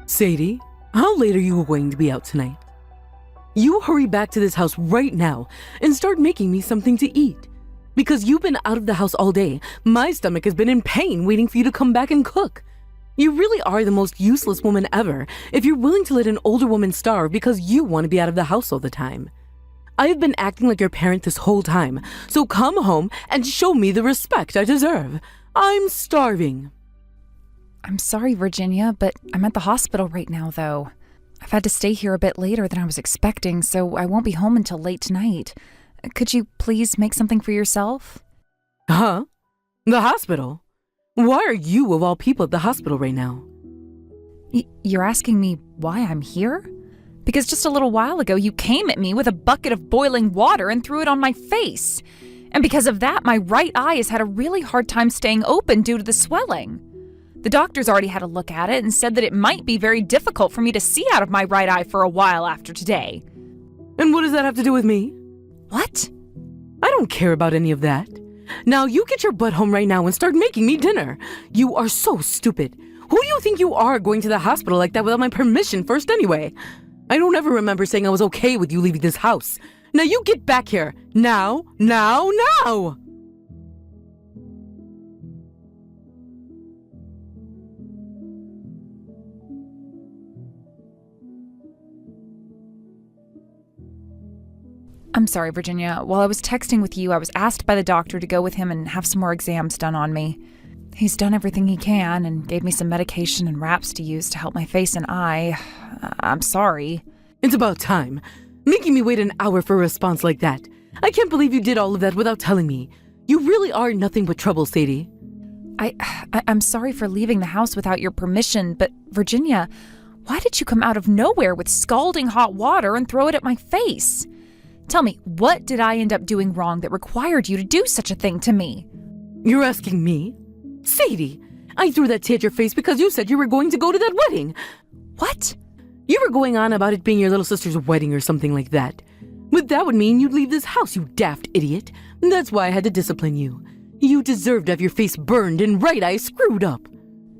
Sadie, how late are you going to be out tonight? You hurry back to this house right now and start making me something to eat. Because you've been out of the house all day, my stomach has been in pain waiting for you to come back and cook. You really are the most useless woman ever if you're willing to let an older woman starve because you want to be out of the house all the time. I have been acting like your parent this whole time, so come home and show me the respect I deserve. I'm starving. I'm sorry, Virginia, but I'm at the hospital right now, though. I've had to stay here a bit later than I was expecting, so I won't be home until late tonight. Could you please make something for yourself? Huh? The hospital? Why are you, of all people, at the hospital right now? You're asking me why I'm here? Because just a little while ago, you came at me with a bucket of boiling water and threw it on my face. And because of that, my right eye has had a really hard time staying open due to the swelling. The doctor's already had a look at it and said that it might be very difficult for me to see out of my right eye for a while after today. And what does that have to do with me? What? I don't care about any of that. Now you get your butt home right now and start making me dinner. You are so stupid. Who do you think you are going to the hospital like that without my permission first anyway? I don't ever remember saying I was okay with you leaving this house. Now you get back here. Now! I'm sorry, Virginia. While I was texting with you, I was asked by the doctor to go with him and have some more exams done on me. He's done everything he can and gave me some medication and wraps to use to help my face and eye. I'm sorry. It's about time. Making me wait an hour for a response like that. I can't believe you did all of that without telling me. You really are nothing but trouble, Sadie. I'm sorry for leaving the house without your permission, but Virginia, why did you come out of nowhere with scalding hot water and throw it at my face? Tell me, what did I end up doing wrong that required you to do such a thing to me? You're asking me? Sadie, I threw that tea at your face because you said you were going to go to that wedding. What? You were going on about it being your little sister's wedding or something like that. But that would mean you'd leave this house, you daft idiot. That's why I had to discipline you. You deserve to have your face burned and right eye screwed up.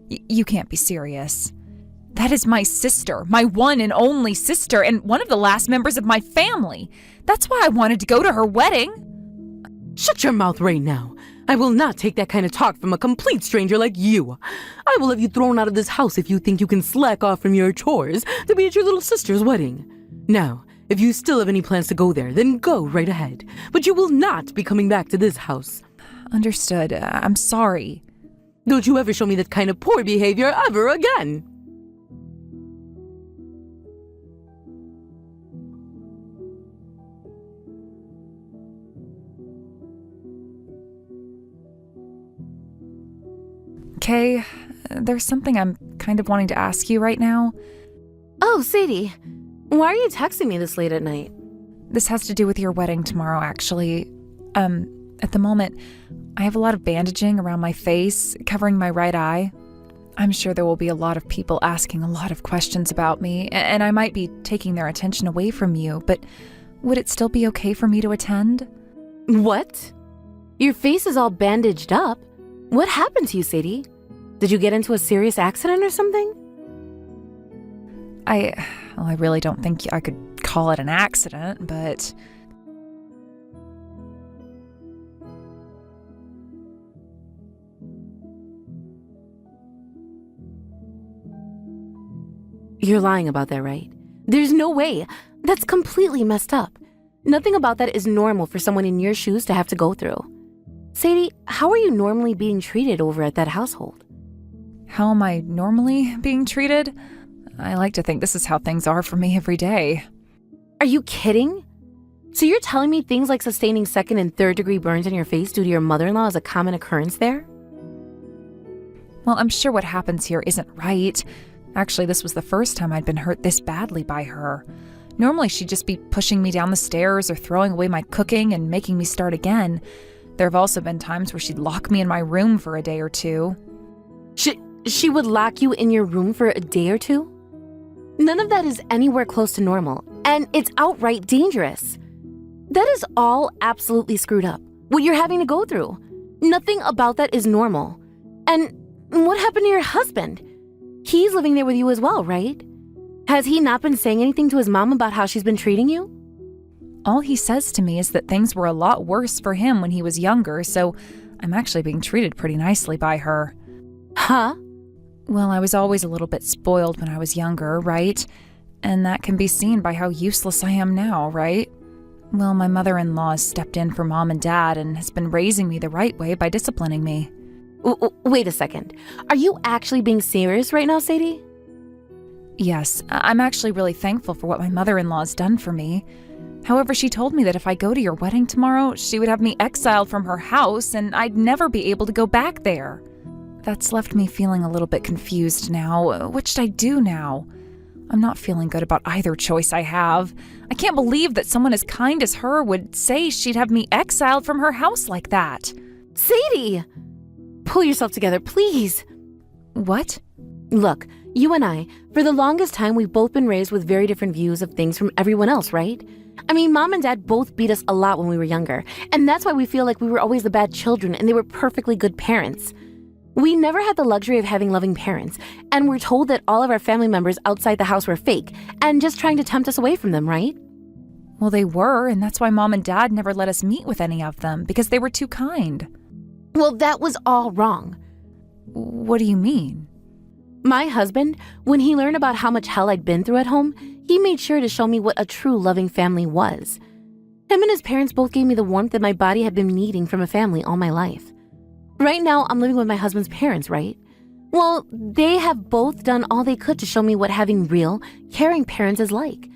You can't be serious. That is my sister, my one and only sister, and one of the last members of my family. That's why I wanted to go to her wedding. Shut your mouth right now. I will not take that kind of talk from a complete stranger like you. I will have you thrown out of this house if you think you can slack off from your chores to be at your little sister's wedding. Now, if you still have any plans to go there, then go right ahead. But you will not be coming back to this house. Understood. I'm sorry. Don't you ever show me that kind of poor behavior ever again. Okay, there's something I'm kind of wanting to ask you right now. Oh, Sadie, why are you texting me this late at night? This has to do with your wedding tomorrow, actually. At the moment, I have a lot of bandaging around my face, covering my right eye. I'm sure there will be a lot of people asking a lot of questions about me, and I might be taking their attention away from you, but would it still be okay for me to attend? What? Your face is all bandaged up. What happened to you, Sadie? Did you get into a serious accident or something? I really don't think I could call it an accident, but... You're lying about that, right? There's no way. That's completely messed up. Nothing about that is normal for someone in your shoes to have to go through. Sadie, how are you normally being treated over at that household? How am I normally being treated? I like to think this is how things are for me every day. Are you kidding? So you're telling me things like sustaining second and third degree burns on your face due to your mother-in-law is a common occurrence there? Well, I'm sure what happens here isn't right. Actually, this was the first time I'd been hurt this badly by her. Normally, she'd just be pushing me down the stairs or throwing away my cooking and making me start again. There have also been times where she'd lock me in my room for a day or two. She would lock you in your room for a day or two? None of that is anywhere close to normal, and it's outright dangerous. That is all absolutely screwed up, what you're having to go through. Nothing about that is normal. And what happened to your husband? He's living there with you as well, right? Has he not been saying anything to his mom about how she's been treating you? All he says to me is that things were a lot worse for him when he was younger, so I'm actually being treated pretty nicely by her. Huh? Well, I was always a little bit spoiled when I was younger, right? And that can be seen by how useless I am now, right? Well, my mother-in-law has stepped in for Mom and Dad and has been raising me the right way by disciplining me. Wait a second. Are you actually being serious right now, Sadie? Yes, I'm actually really thankful for what my mother-in-law has done for me. However, she told me that if I go to your wedding tomorrow, she would have me exiled from her house and I'd never be able to go back there. That's left me feeling a little bit confused now. What should I do now? I'm not feeling good about either choice I have. I can't believe that someone as kind as her would say she'd have me exiled from her house like that. Sadie! Pull yourself together, please. What? Look, you and I, for the longest time, we've both been raised with very different views of things from everyone else, right? I mean, Mom and Dad both beat us a lot when we were younger, and that's why we feel like we were always the bad children and they were perfectly good parents. We never had the luxury of having loving parents, and we're told that all of our family members outside the house were fake and just trying to tempt us away from them, right? Well, they were, and that's why Mom and Dad never let us meet with any of them, because they were too kind. Well, that was all wrong. What do you mean? My husband, when he learned about how much hell I'd been through at home, he made sure to show me what a true loving family was. Him and his parents both gave me the warmth that my body had been needing from a family all my life. Right now, I'm living with my husband's parents, right? Well, they have both done all they could to show me what having real, caring parents is like.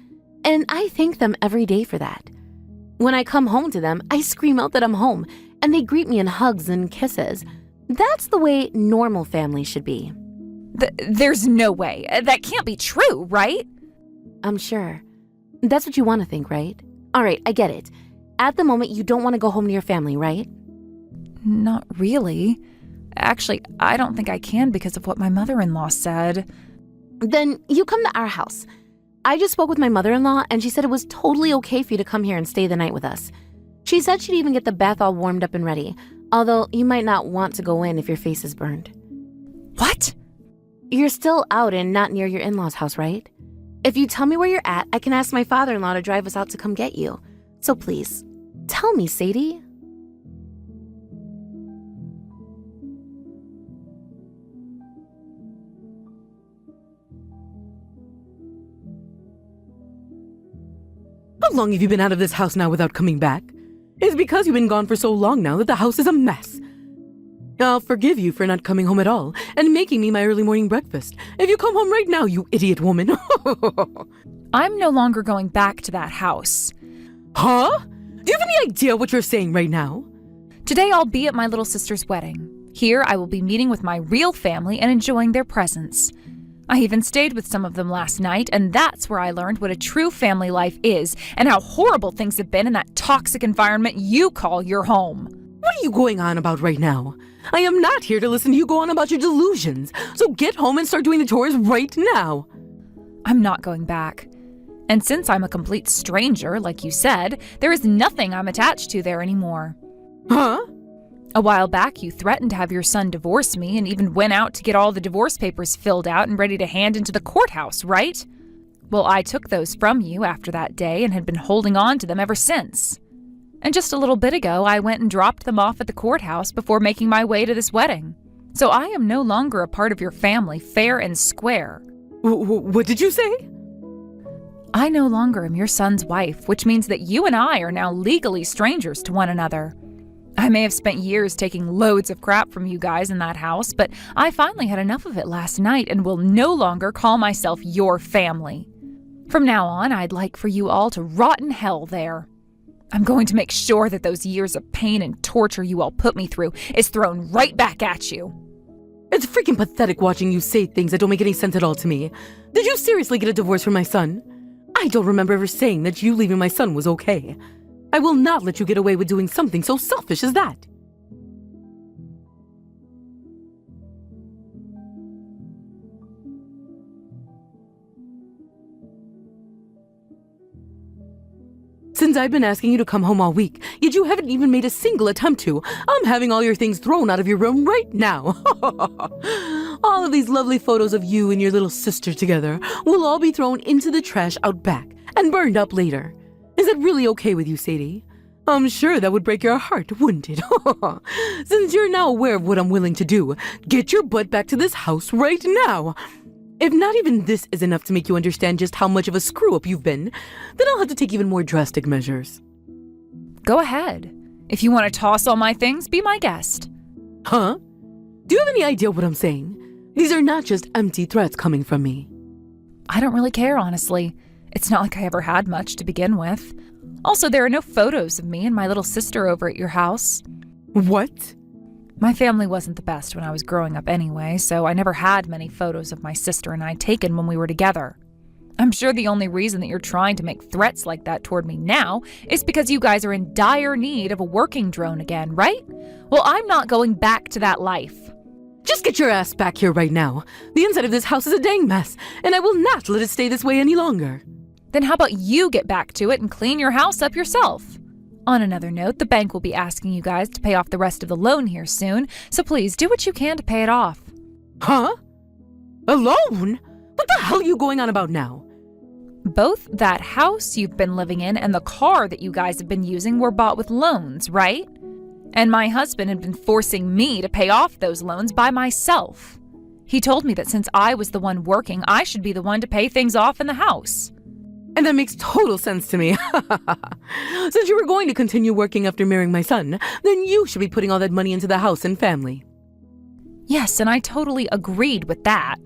And I thank them every day for that. When I come home to them, I scream out that I'm home, and they greet me in hugs and kisses. That's the way normal families should be. There's no way. That can't be true, right? I'm sure. That's what you want to think, right? All right, I get it. At the moment, you don't want to go home to your family, right? Not really. Actually, I don't think I can because of what my mother-in-law said. Then you come to our house. I just spoke with my mother-in-law, and she said it was totally okay for you to come here and stay the night with us. She said she'd even get the bath all warmed up and ready, although you might not want to go in if your face is burned. What? You're still out and not near your in-laws' house, right? If you tell me where you're at, I can ask my father-in-law to drive us out to come get you. So please, tell me, Sadie. How long have you been out of this house now without coming back? It's because you've been gone for so long now that the house is a mess. I'll forgive you for not coming home at all and making me my early morning breakfast. If you come home right now, you idiot woman. I'm no longer going back to that house. Huh? Do you have any idea what you're saying right now? Today I'll be at my little sister's wedding. Here I will be meeting with my real family and enjoying their presence. I even stayed with some of them last night, and that's where I learned what a true family life is and how horrible things have been in that toxic environment you call your home. What are you going on about right now? I am not here to listen to you go on about your delusions, so get home and start doing the chores right now. I'm not going back. And since I'm a complete stranger, like you said, there is nothing I'm attached to there anymore. Huh? A while back, you threatened to have your son divorce me and even went out to get all the divorce papers filled out and ready to hand into the courthouse, right? Well, I took those from you after that day and had been holding on to them ever since. And just a little bit ago, I went and dropped them off at the courthouse before making my way to this wedding. So I am no longer a part of your family, fair and square. What did you say? I no longer am your son's wife, which means that you and I are now legally strangers to one another. I may have spent years taking loads of crap from you guys in that house, but I finally had enough of it last night and will no longer call myself your family. From now on, I'd like for you all to rot in hell there. I'm going to make sure that those years of pain and torture you all put me through is thrown right back at you. It's freaking pathetic watching you say things that don't make any sense at all to me. Did you seriously get a divorce from my son? I don't remember ever saying that you leaving my son was okay. I will not let you get away with doing something so selfish as that. Since I've been asking you to come home all week, yet you haven't even made a single attempt to. I'm having all your things thrown out of your room right now. all of these lovely photos of you and your little sister together will all be thrown into the trash out back and burned up later. Is that really okay with you, Sadie? I'm sure that would break your heart, wouldn't it? Since you're now aware of what I'm willing to do, get your butt back to this house right now. If not even this is enough to make you understand just how much of a screw-up you've been, then I'll have to take even more drastic measures. Go ahead. If you want to toss all my things, be my guest. Huh? Do you have any idea what I'm saying? These are not just empty threats coming from me. I don't really care, honestly. It's not like I ever had much to begin with. Also, there are no photos of me and my little sister over at your house. What? My family wasn't the best when I was growing up anyway, so I never had many photos of my sister and I taken when we were together. I'm sure the only reason that you're trying to make threats like that toward me now is because you guys are in dire need of a working drone again, right? Well, I'm not going back to that life. Just get your ass back here right now. The inside of this house is a dang mess, and I will not let it stay this way any longer. Then how about you get back to it and clean your house up yourself? On another note, the bank will be asking you guys to pay off the rest of the loan here soon, so please do what you can to pay it off. Huh? A loan? What the hell are you going on about now? Both that house you've been living in and the car that you guys have been using were bought with loans, right? And my husband had been forcing me to pay off those loans by myself. He told me that since I was the one working, I should be the one to pay things off in the house. And that makes total sense to me. Since you were going to continue working after marrying my son, then you should be putting all that money into the house and family. Yes, and I totally agreed with that.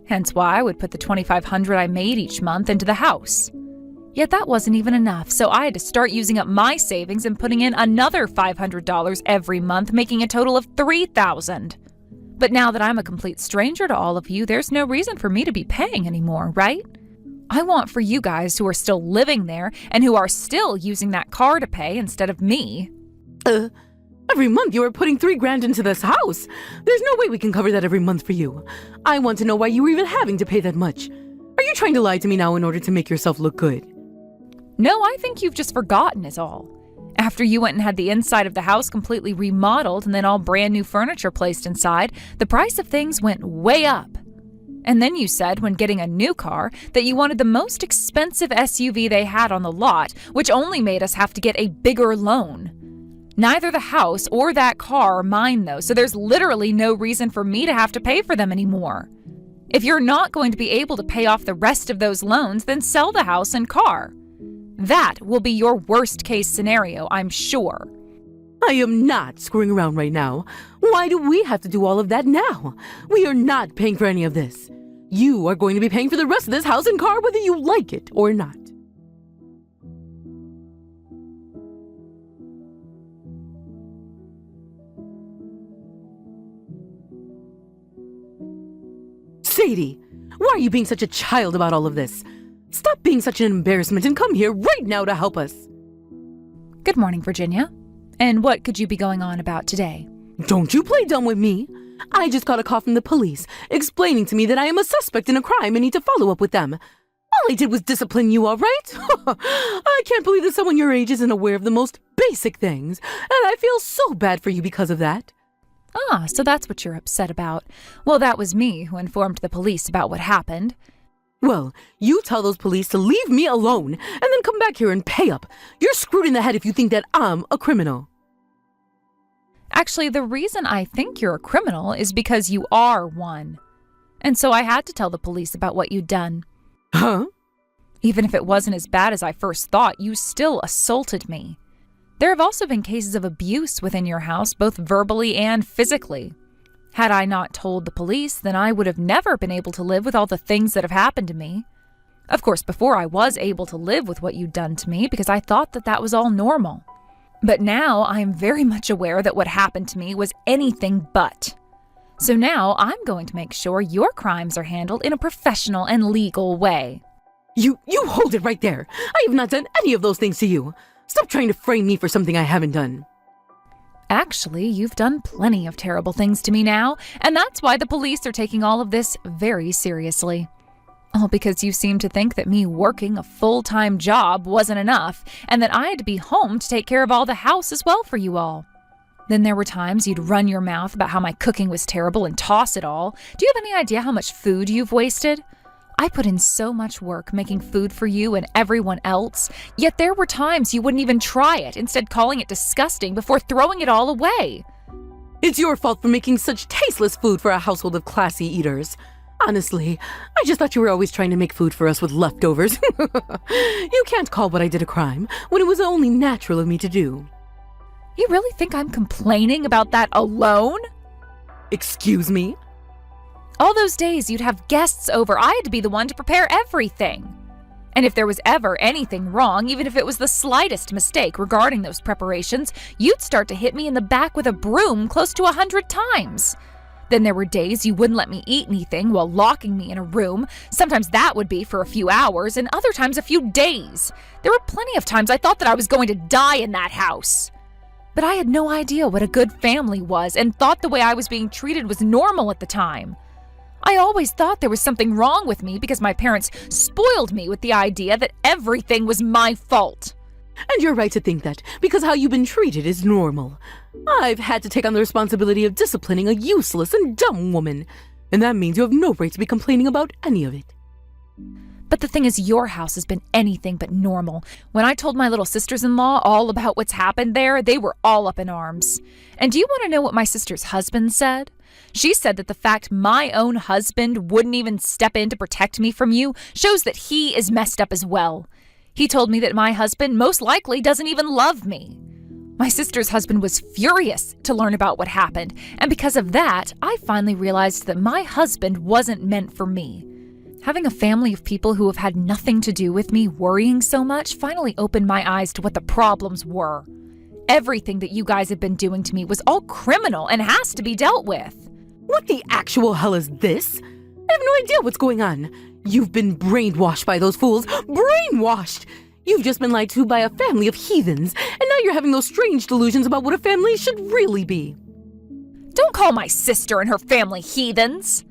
Hence why I would put the $2,500 I made each month into the house. Yet that wasn't even enough, so I had to start using up my savings and putting in another $500 every month, making a total of $3,000. But now that I'm a complete stranger to all of you, there's no reason for me to be paying anymore, right? I want for you guys who are still living there and who are still using that car to pay instead of me. Every month you are putting $3,000 into this house. There's no way we can cover that every month for you. I want to know why you were even having to pay that much. Are you trying to lie to me now in order to make yourself look good? No, I think you've just forgotten is all. After you went and had the inside of the house completely remodeled and then all brand new furniture placed inside, the price of things went way up. And then you said, when getting a new car, that you wanted the most expensive SUV they had on the lot, which only made us have to get a bigger loan. Neither the house or that car are mine, though, so there's literally no reason for me to have to pay for them anymore. If you're not going to be able to pay off the rest of those loans, then sell the house and car. That will be your worst-case scenario, I'm sure. I am not screwing around right now. Why do we have to do all of that now? We are not paying for any of this. You are going to be paying for the rest of this house and car whether you like it or not. Sadie, why are you being such a child about all of this? Stop being such an embarrassment and come here right now to help us. Good morning, Virginia. And what could you be going on about today? Don't you play dumb with me. I just got a call from the police explaining to me that I am a suspect in a crime and need to follow up with them. All I did was discipline you, all right? I can't believe that someone your age isn't aware of the most basic things, and I feel so bad for you because of that. Ah, so that's what you're upset about. Well, that was me who informed the police about what happened. Well, you tell those police to leave me alone and then come back here and pay up. You're screwed in the head if you think that I'm a criminal. Actually, the reason I think you're a criminal is because you are one. And so I had to tell the police about what you'd done. Huh? Even if it wasn't as bad as I first thought, you still assaulted me. There have also been cases of abuse within your house, both verbally and physically. Had I not told the police, then I would have never been able to live with all the things that have happened to me. Of course, before I was able to live with what you'd done to me because I thought that that was all normal. But now I am very much aware that what happened to me was anything but. So now I'm going to make sure your crimes are handled in a professional and legal way. You hold it right there. I have not done any of those things to you. Stop trying to frame me for something I haven't done. Actually, you've done plenty of terrible things to me now, and that's why the police are taking all of this very seriously. All because you seem to think that me working a full-time job wasn't enough, and that I had to be home to take care of all the house as well for you all. Then there were times you'd run your mouth about how my cooking was terrible and toss it all. Do you have any idea how much food you've wasted? I put in so much work making food for you and everyone else, yet there were times you wouldn't even try it, instead calling it disgusting before throwing it all away. It's your fault for making such tasteless food for a household of classy eaters. Honestly, I just thought you were always trying to make food for us with leftovers. You can't call what I did a crime when it was only natural of me to do. You really think I'm complaining about that alone? Excuse me? All those days you'd have guests over, I had to be the one to prepare everything. And if there was ever anything wrong, even if it was the slightest mistake regarding those preparations, you'd start to hit me in the back with a broom close to 100 times. Then there were days you wouldn't let me eat anything while locking me in a room. Sometimes that would be for a few hours, and other times a few days. There were plenty of times I thought that I was going to die in that house. But I had no idea what a good family was and thought the way I was being treated was normal at the time. I always thought there was something wrong with me because my parents spoiled me with the idea that everything was my fault. And you're right to think that, because how you've been treated is normal. I've had to take on the responsibility of disciplining a useless and dumb woman, and that means you have no right to be complaining about any of it. But the thing is, your house has been anything but normal. When I told my little sisters-in-law all about what's happened there, they were all up in arms. And do you want to know what my sister's husband said? She said that the fact my own husband wouldn't even step in to protect me from you shows that he is messed up as well. He told me that my husband most likely doesn't even love me. My sister's husband was furious to learn about what happened, and because of that, I finally realized that my husband wasn't meant for me. Having a family of people who have had nothing to do with me worrying so much finally opened my eyes to what the problems were. Everything that you guys have been doing to me was all criminal and has to be dealt with. What the actual hell is this? I have no idea what's going on. You've been brainwashed by those fools. Brainwashed! You've just been lied to by a family of heathens, and now you're having those strange delusions about what a family should really be. Don't call my sister and her family heathens.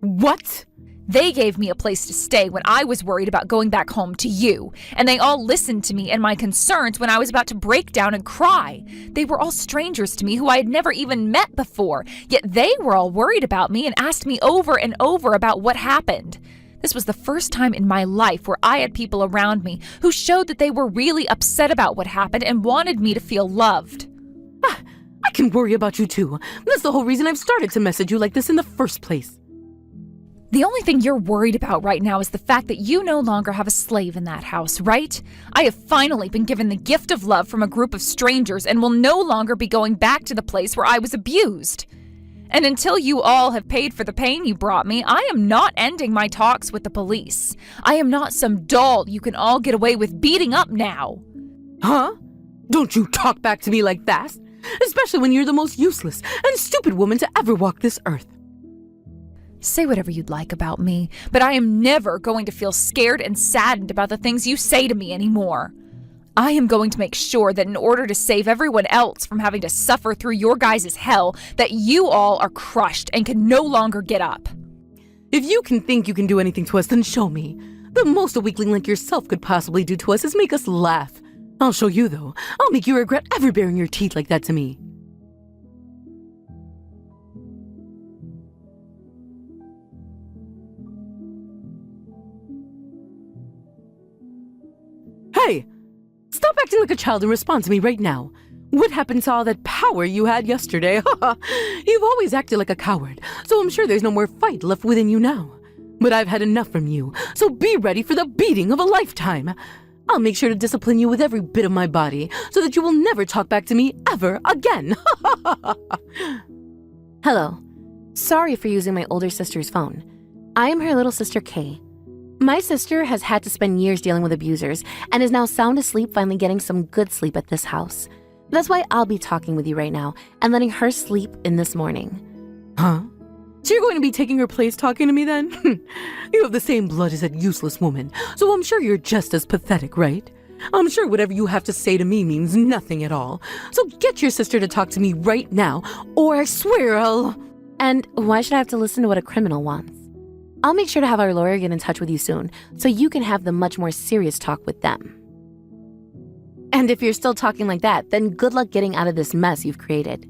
What? They gave me a place to stay when I was worried about going back home to you, and they all listened to me and my concerns when I was about to break down and cry. They were all strangers to me who I had never even met before, yet they were all worried about me and asked me over and over about what happened. This was the first time in my life where I had people around me who showed that they were really upset about what happened and wanted me to feel loved. I can worry about you too. That's the whole reason I've started to message you like this in the first place. The only thing you're worried about right now is the fact that you no longer have a slave in that house, right? I have finally been given the gift of love from a group of strangers and will no longer be going back to the place where I was abused. And until you all have paid for the pain you brought me, I am not ending my talks with the police. I am not some doll you can all get away with beating up now. Huh? Don't you talk back to me like that, especially when you're the most useless and stupid woman to ever walk this earth. Say whatever you'd like about me, but I am never going to feel scared and saddened about the things you say to me anymore. I am going to make sure that in order to save everyone else from having to suffer through your guys' hell, that you all are crushed and can no longer get up. If you can think you can do anything to us, then show me. The most a weakling like yourself could possibly do to us is make us laugh. I'll show you, though. I'll make you regret ever baring your teeth like that to me. Hey! Stop acting like a child and respond to me right now. What happened to all that power you had yesterday? You've always acted like a coward, so I'm sure there's no more fight left within you now. But I've had enough from you, so be ready for the beating of a lifetime. I'll make sure to discipline you with every bit of my body, so that you will never talk back to me ever again. Hello. Sorry for using my older sister's phone. I am her little sister Kay. My sister has had to spend years dealing with abusers and is now sound asleep, finally getting some good sleep at this house. That's why I'll be talking with you right now and letting her sleep in this morning. Huh? So you're going to be taking her place talking to me then? You have the same blood as that useless woman, so I'm sure you're just as pathetic, right? I'm sure whatever you have to say to me means nothing at all. So get your sister to talk to me right now, or I swear I'll... And why should I have to listen to what a criminal wants? I'll make sure to have our lawyer get in touch with you soon, so you can have the much more serious talk with them. And if you're still talking like that, then good luck getting out of this mess you've created.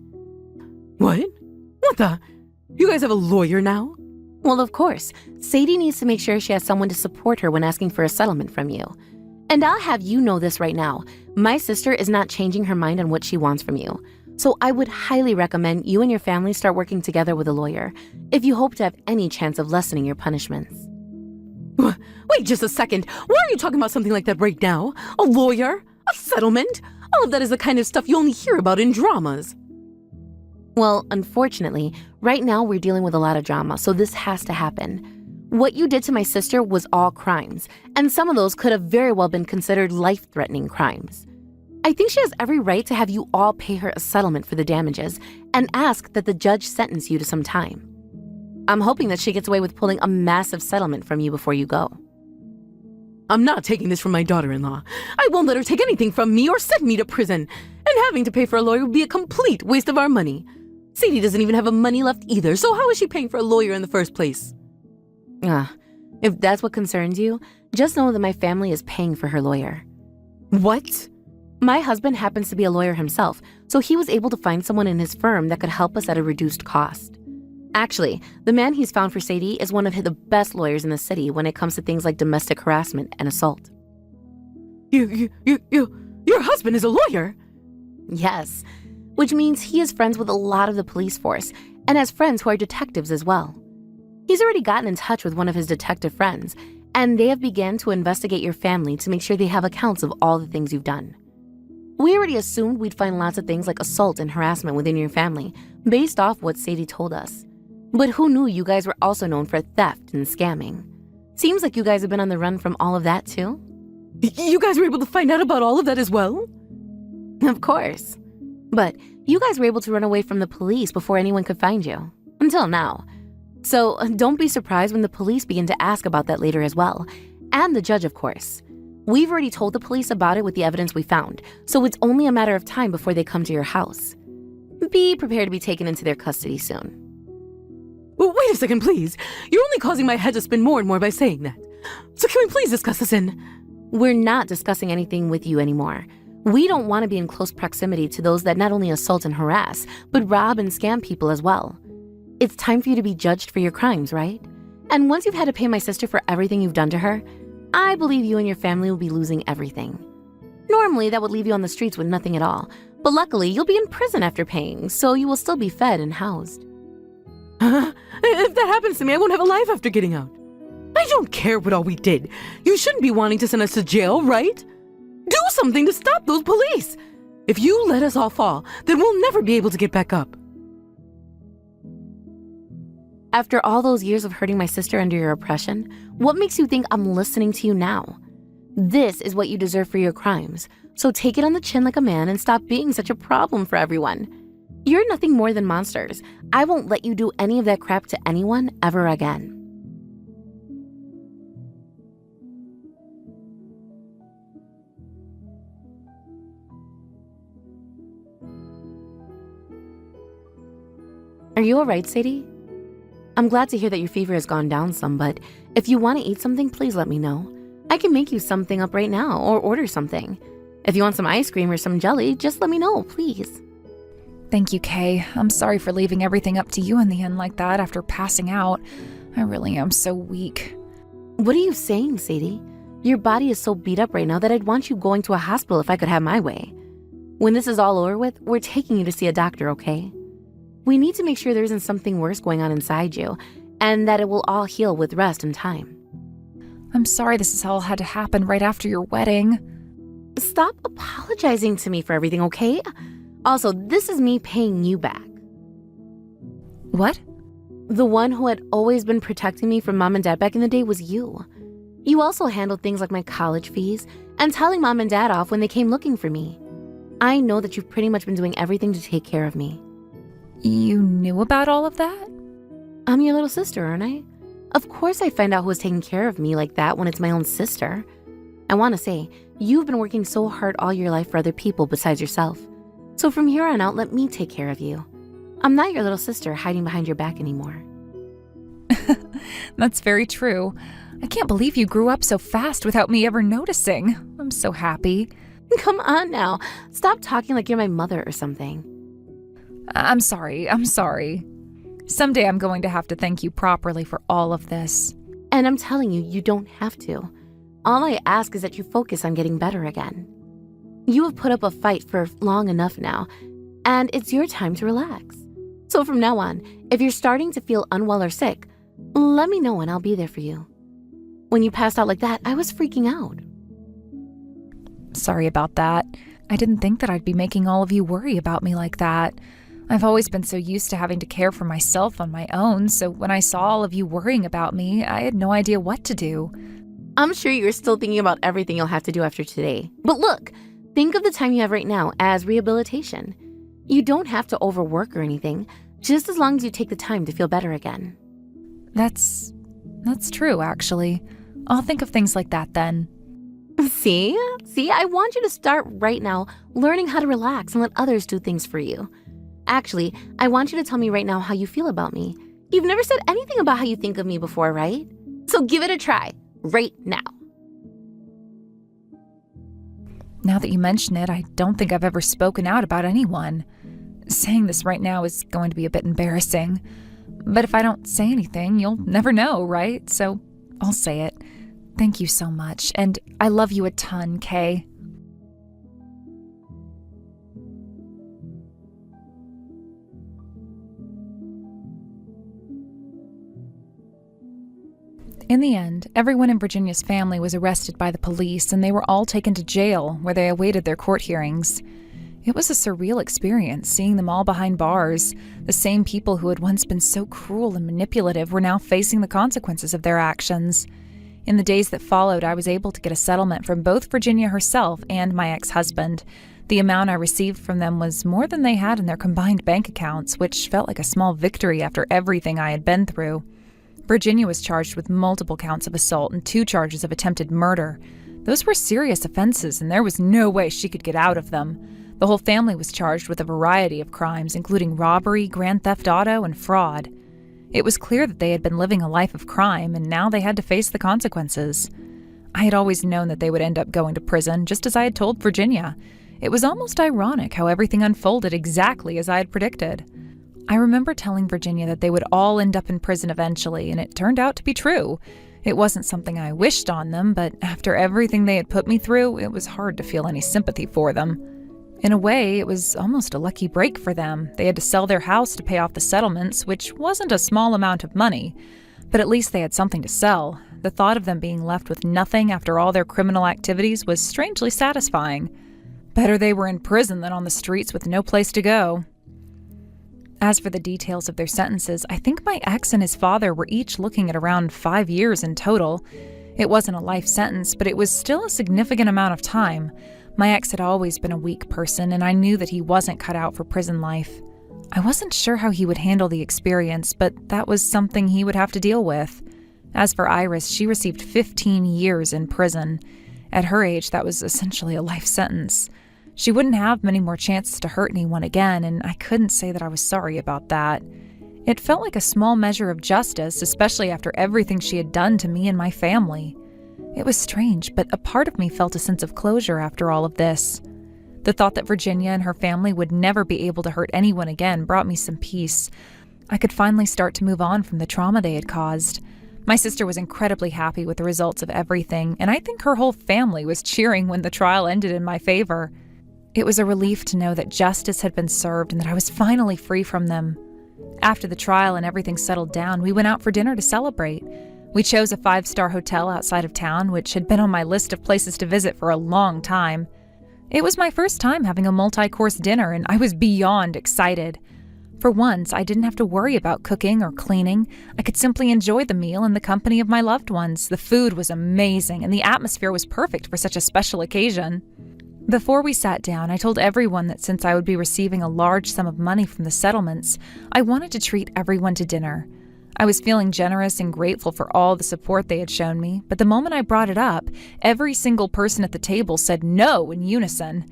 What? What the? You guys have a lawyer now? Well, of course. Sadie needs to make sure she has someone to support her when asking for a settlement from you. And I'll have you know this right now. My sister is not changing her mind on what she wants from you. So I would highly recommend you and your family start working together with a lawyer if you hope to have any chance of lessening your punishments. Wait just a second. Why are you talking about something like that right now? A lawyer? A settlement? All of that is the kind of stuff you only hear about in dramas. Well, unfortunately, right now we're dealing with a lot of drama, so this has to happen. What you did to my sister was all crimes, and some of those could have very well been considered life-threatening crimes. I think she has every right to have you all pay her a settlement for the damages and ask that the judge sentence you to some time. I'm hoping that she gets away with pulling a massive settlement from you before you go. I'm not taking this from my daughter-in-law. I won't let her take anything from me or send me to prison. And having to pay for a lawyer would be a complete waste of our money. Sadie doesn't even have money left either, so how is she paying for a lawyer in the first place? If that's what concerns you, just know that my family is paying for her lawyer. What? My husband happens to be a lawyer himself, so he was able to find someone in his firm that could help us at a reduced cost. Actually, the man he's found for Sadie is one of the best lawyers in the city when it comes to things like domestic harassment and assault. Your husband is a lawyer? Yes, which means he is friends with a lot of the police force and has friends who are detectives as well. He's already gotten in touch with one of his detective friends, and they have begun to investigate your family to make sure they have accounts of all the things you've done. We already assumed we'd find lots of things like assault and harassment within your family, based off what Sadie told us. But who knew you guys were also known for theft and scamming? Seems like you guys have been on the run from all of that too. You guys were able to find out about all of that as well? Of course. But you guys were able to run away from the police before anyone could find you. Until now. So don't be surprised when the police begin to ask about that later as well. And the judge, of course. We've already told the police about it with the evidence we found, so it's only a matter of time before they come to your house. Be prepared to be taken into their custody soon. Wait a second, please. You're only causing my head to spin more and more by saying that. So can we please discuss this in... We're not discussing anything with you anymore. We don't want to be in close proximity to those that not only assault and harass, but rob and scam people as well. It's time for you to be judged for your crimes, right? And once you've had to pay my sister for everything you've done to her, I believe you and your family will be losing everything. Normally, that would leave you on the streets with nothing at all, but luckily, you'll be in prison after paying, so you will still be fed and housed. If that happens to me, I won't have a life after getting out. I don't care what all we did. You shouldn't be wanting to send us to jail, right? Do something to stop those police. If you let us all fall, then we'll never be able to get back up. After all those years of hurting my sister under your oppression, what makes you think I'm listening to you now? This is what you deserve for your crimes, so take it on the chin like a man and stop being such a problem for everyone. You're nothing more than monsters. I won't let you do any of that crap to anyone ever again. Are you all right, Sadie? I'm glad to hear that your fever has gone down some, but if you want to eat something, please let me know. I can make you something up right now or order something. If you want some ice cream or some jelly, just let me know, please. Thank you, Kay. I'm sorry for leaving everything up to you in the end like that after passing out. I really am so weak. What are you saying, Sadie? Your body is so beat up right now that I'd want you going to a hospital if I could have my way. When this is all over with, we're taking you to see a doctor, okay? We need to make sure there isn't something worse going on inside you, and that it will all heal with rest and time. I'm sorry this has all had to happen right after your wedding. Stop apologizing to me for everything, okay? Also, this is me paying you back. What? The one who had always been protecting me from mom and dad back in the day was you. You also handled things like my college fees and telling mom and dad off when they came looking for me. I know that you've pretty much been doing everything to take care of me. You knew about all of that? I'm your little sister, aren't I? Of course I find out who was taking care of me like that when it's my own sister. I want to say, you've been working so hard all your life for other people besides yourself. So from here on out, let me take care of you. I'm not your little sister hiding behind your back anymore. That's very true. I can't believe you grew up so fast without me ever noticing. I'm so happy. Come on now. Stop talking like you're my mother or something. I'm sorry. Someday I'm going to have to thank you properly for all of this. And I'm telling you, you don't have to. All I ask is that you focus on getting better again. You have put up a fight for long enough now, and it's your time to relax. So from now on, if you're starting to feel unwell or sick, let me know and I'll be there for you. When you passed out like that, I was freaking out. Sorry about that. I didn't think that I'd be making all of you worry about me like that. I've always been so used to having to care for myself on my own, so when I saw all of you worrying about me, I had no idea what to do. I'm sure you're still thinking about everything you'll have to do after today. But look, think of the time you have right now as rehabilitation. You don't have to overwork or anything, just as long as you take the time to feel better again. That's true, actually. I'll think of things like that then. See, I want you to start right now learning how to relax and let others do things for you. Actually, I want you to tell me right now how you feel about me. You've never said anything about how you think of me before, right? So give it a try, right now. Now that you mention it, I don't think I've ever spoken out about anyone. Saying this right now is going to be a bit embarrassing. But if I don't say anything, you'll never know, right? So I'll say it. Thank you so much, and I love you a ton, Kay. In the end, everyone in Virginia's family was arrested by the police, and they were all taken to jail, where they awaited their court hearings. It was a surreal experience, seeing them all behind bars. The same people who had once been so cruel and manipulative were now facing the consequences of their actions. In the days that followed, I was able to get a settlement from both Virginia herself and my ex-husband. The amount I received from them was more than they had in their combined bank accounts, which felt like a small victory after everything I had been through. Virginia was charged with multiple counts of assault and 2 charges of attempted murder. Those were serious offenses, and there was no way she could get out of them. The whole family was charged with a variety of crimes, including robbery, grand theft auto, and fraud. It was clear that they had been living a life of crime, and now they had to face the consequences. I had always known that they would end up going to prison, just as I had told Virginia. It was almost ironic how everything unfolded exactly as I had predicted. I remember telling Virginia that they would all end up in prison eventually, and it turned out to be true. It wasn't something I wished on them, but after everything they had put me through, it was hard to feel any sympathy for them. In a way, it was almost a lucky break for them. They had to sell their house to pay off the settlements, which wasn't a small amount of money. But at least they had something to sell. The thought of them being left with nothing after all their criminal activities was strangely satisfying. Better they were in prison than on the streets with no place to go. As for the details of their sentences, I think my ex and his father were each looking at around 5 years in total. It wasn't a life sentence, but it was still a significant amount of time. My ex had always been a weak person, and I knew that he wasn't cut out for prison life. I wasn't sure how he would handle the experience, but that was something he would have to deal with. As for Iris, she received 15 years in prison. At her age, that was essentially a life sentence. She wouldn't have many more chances to hurt anyone again, and I couldn't say that I was sorry about that. It felt like a small measure of justice, especially after everything she had done to me and my family. It was strange, but a part of me felt a sense of closure after all of this. The thought that Virginia and her family would never be able to hurt anyone again brought me some peace. I could finally start to move on from the trauma they had caused. My sister was incredibly happy with the results of everything, and I think her whole family was cheering when the trial ended in my favor. It was a relief to know that justice had been served and that I was finally free from them. After the trial and everything settled down, we went out for dinner to celebrate. We chose a 5-star hotel outside of town, which had been on my list of places to visit for a long time. It was my first time having a multi-course dinner, and I was beyond excited. For once, I didn't have to worry about cooking or cleaning. I could simply enjoy the meal in the company of my loved ones. The food was amazing, and the atmosphere was perfect for such a special occasion. Before we sat down, I told everyone that since I would be receiving a large sum of money from the settlements, I wanted to treat everyone to dinner. I was feeling generous and grateful for all the support they had shown me, but the moment I brought it up, every single person at the table said no in unison.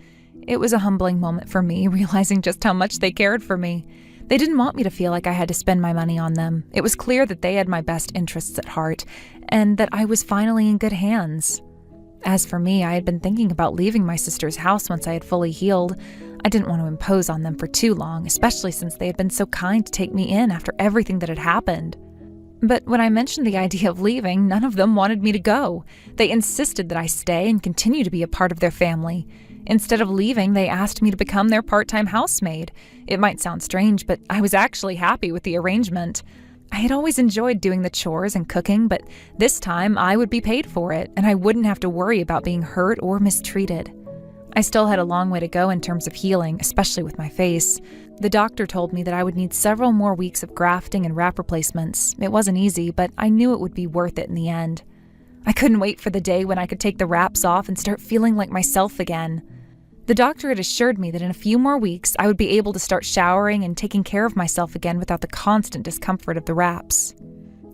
It was a humbling moment for me, realizing just how much they cared for me. They didn't want me to feel like I had to spend my money on them. It was clear that they had my best interests at heart, and that I was finally in good hands. As for me, I had been thinking about leaving my sister's house once I had fully healed. I didn't want to impose on them for too long, especially since they had been so kind to take me in after everything that had happened. But when I mentioned the idea of leaving, none of them wanted me to go. They insisted that I stay and continue to be a part of their family. Instead of leaving, they asked me to become their part-time housemaid. It might sound strange, but I was actually happy with the arrangement. I had always enjoyed doing the chores and cooking, but this time I would be paid for it, and I wouldn't have to worry about being hurt or mistreated. I still had a long way to go in terms of healing, especially with my face. The doctor told me that I would need several more weeks of grafting and wrap replacements. It wasn't easy, but I knew it would be worth it in the end. I couldn't wait for the day when I could take the wraps off and start feeling like myself again. The doctor had assured me that in a few more weeks, I would be able to start showering and taking care of myself again without the constant discomfort of the wraps.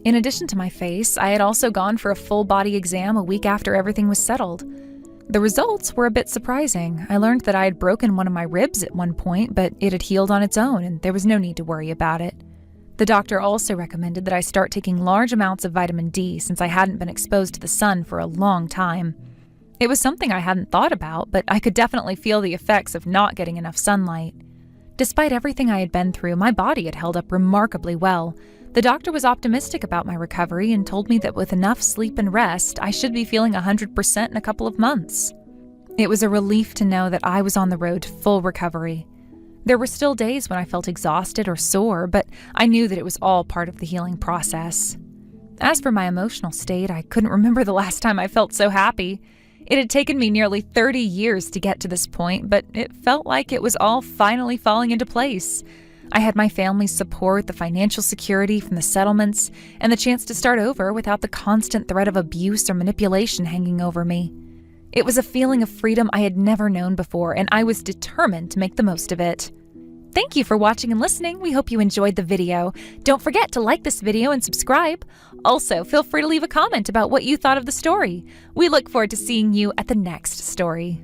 In addition to my face, I had also gone for a full-body exam a week after everything was settled. The results were a bit surprising. I learned that I had broken one of my ribs at one point, but it had healed on its own, and there was no need to worry about it. The doctor also recommended that I start taking large amounts of vitamin D since I hadn't been exposed to the sun for a long time. It was something I hadn't thought about, but I could definitely feel the effects of not getting enough sunlight. Despite everything I had been through, my body had held up remarkably well. The doctor was optimistic about my recovery and told me that with enough sleep and rest, I should be feeling 100% in a couple of months. It was a relief to know that I was on the road to full recovery. There were still days when I felt exhausted or sore, but I knew that it was all part of the healing process. As for my emotional state, I couldn't remember the last time I felt so happy. It had taken me nearly 30 years to get to this point, but it felt like it was all finally falling into place. I had my family's support, the financial security from the settlements, and the chance to start over without the constant threat of abuse or manipulation hanging over me. It was a feeling of freedom I had never known before, and I was determined to make the most of it. Thank you for watching and listening. We hope you enjoyed the video. Don't forget to like this video and subscribe. Also, feel free to leave a comment about what you thought of the story. We look forward to seeing you at the next story.